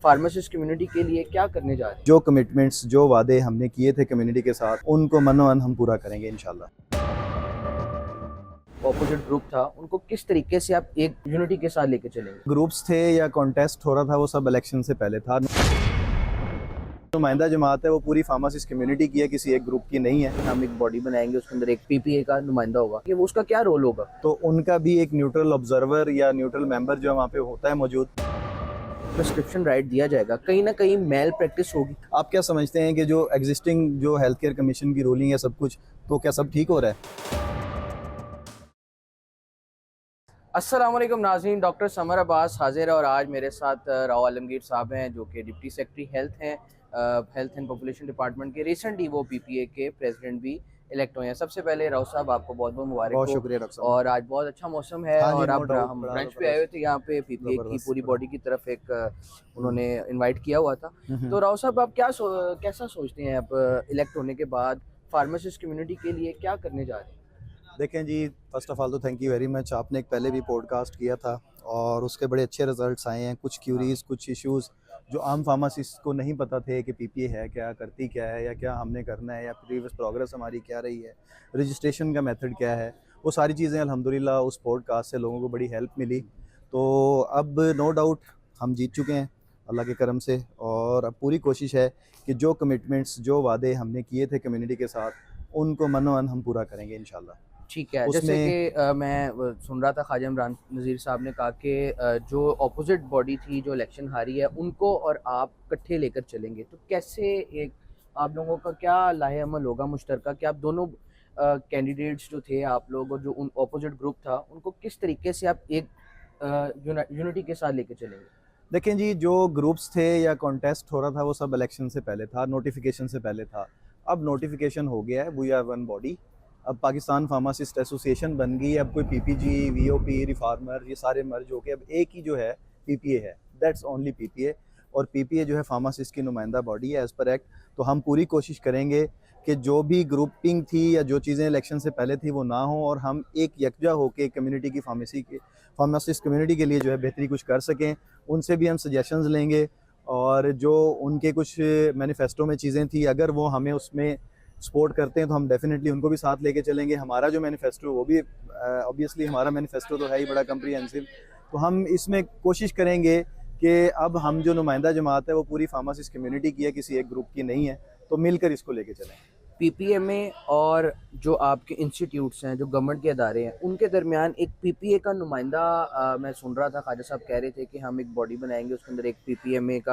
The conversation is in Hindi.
फार्मासिस्ट कम्युनिटी के लिए क्या करने जा रहे हैं? जो कमिटमेंट्स जो वादे हमने किए थे कम्युनिटी के साथ उनको मनोअन हम पूरा करेंगे इंशाल्लाह। ऑपोजिट ग्रुप था, उनको किस तरीके से आप एक यूनिटी के साथ लेके चलेंगे? ग्रुप्स थे या कॉन्टेस्ट हो रहा था वो सब इलेक्शन से पहले था। नुमाइंदा जमात है वो पूरी फार्मासिस्ट कम्युनिटी की है, किसी एक ग्रुप की नहीं है। हम एक बॉडी बनाएंगे, उसके अंदर एक पीपीए का नुमाइंदा होगा, कि वो उसका क्या रोल होगा? तो उनका भी एक न्यूट्रल ऑब्जर्वर या न्यूट्रल मेंबर जो वहाँ पे होता है मौजूद। प्रिस्क्रिप्शन राइट दिया जाएगा, कहीं ना कहीं मेल प्रैक्टिस होगी। आप क्या समझते हैं कि जो एग्जिस्टिंग जो हेल्थ केयर कमीशन की रूलिंग है सब कुछ, तो क्या सब ठीक हो रहा है? अस्सलाम वालेकुम नाज़रीन, डॉक्टर समर अब्बास हाजिर है और आज मेरे साथ राव आलमगीर साहब हैं जो कि डिप्टी सेक्रेटरी हेल्थ हैं, हेल्थ एंड पॉपुलेशन डिपार्टमेंट के। रिसेंटली वो पीपीए के प्रेसिडेंट भी इलेक्ट हुए हैं। सबसे पहले राव साहब आपको बहुत बहुत मुबारक बहुत हो। शुक्रिया डॉक्टर साहब। और आज बहुत अच्छा मौसम है हाँ जी, और नो आप डाउट, हम बड़ा ब्रांच पे आए हुए थे यहाँ पे पीपीए की ज़बरदस्त पूरी बड़ा। बॉडी की तरफ एक उन्होंने इनवाइट किया हुआ था। तो राव साहब आप कैसा सोचते हैं आप इलेक्ट होने के बाद फार्मासिस्ट कम्युनिटी के लिए क्या करने जा रहे हैं? देखें जी, फर्स्ट ऑफ ऑल तो थैंक यू वेरी मच। आपने एक पहले भी पॉडकास्ट किया था और उसके बड़े अच्छे रिजल्ट्स आए हैं। कुछ क्यूरीज, कुछ इश्यूज़ जो आम फार्मासिस्ट को नहीं पता थे कि पीपीए है क्या, करती क्या है, या क्या हमने करना है, या प्रीवियस प्रोग्रेस हमारी क्या रही है, रजिस्ट्रेशन का मेथड क्या है, वो सारी चीज़ें अल्हम्दुलिल्लाह उस पॉडकास्ट से लोगों को बड़ी हेल्प मिली। तो अब नो डाउट हम जीत चुके हैं अल्लाह के करम से, और अब पूरी कोशिश है कि जो कमिटमेंट्स जो वादे हमने किए थे कम्युनिटी के साथ उनको मनोअन हम पूरा करेंगे इंशाल्लाह। ठीक है, जैसे उसमें कि मैं सुन रहा था ख्वाजा इमरान नज़ीर साहब ने कहा कि जो अपोजिट बॉडी थी जो इलेक्शन हारी है उनको और आप इकट्ठे लेकर चलेंगे, तो कैसे एक आप लोगों का क्या लाहे अमल होगा मुश्तरका कि आप दोनों कैंडिडेट्स जो थे आप लोग और जो उन अपोजिट ग्रुप था उनको किस तरीके से आप एक यूनिटी के साथ लेके चलेंगे? देखें जी, जो ग्रुप्स थे या कॉन्टेस्ट हो रहा था वो सब इलेक्शन से पहले था, नोटिफिकेशन से पहले था। अब नोटिफिकेशन हो गया है, वी आर वन बॉडी। अब पाकिस्तान फार्मासिस्ट एसोसिएशन बन गई है। अब कोई पीपीजी, वीओपी, रिफार्मर, ये सारे मर्ज होके अब एक ही जो है पीपीए है, दैट्स ओनली पीपीए। और पीपीए जो है फार्मासिस्ट की नुमाइंदा बॉडी है एज़ पर एक्ट। तो हम पूरी कोशिश करेंगे कि जो भी ग्रुपिंग थी या जो चीज़ें इलेक्शन से पहले थी वो ना हो, और हम एक यकजा होकर कम्युनिटी की फार्मासिस्ट कम्युनिटी के लिए जो है बेहतरी कुछ कर सकें। उनसे भी हम सजेशंस लेंगे, और जो उनके कुछ मैनिफेस्टो में चीज़ें थी अगर वो हमें उसमें सपोर्ट करते हैं तो हम डेफिनेटली उनको भी साथ लेके चलेंगे। हमारा जो मैनिफेस्टो वो भी ऑब्वियसली हमारा मैनिफेस्टो तो है ही बड़ा कम्प्रीहेंसिव। तो हम इसमें कोशिश करेंगे कि अब हम जो नुमाइंदा जमात है वो पूरी फार्मासिस्ट कम्युनिटी की है, किसी एक ग्रुप की नहीं है। तो मिलकर इसको लेके चलें। पीपीए में और जो आपके इंस्टीट्यूट्स हैं जो गवर्नमेंट के अदारे हैं उनके दरमियान एक पीपीए का नुमाइंदा मैं सुन रहा था ख्वाजा साहब कह रहे थे कि हम एक बॉडी बनाएंगे, उसके अंदर एक पीपीएमए का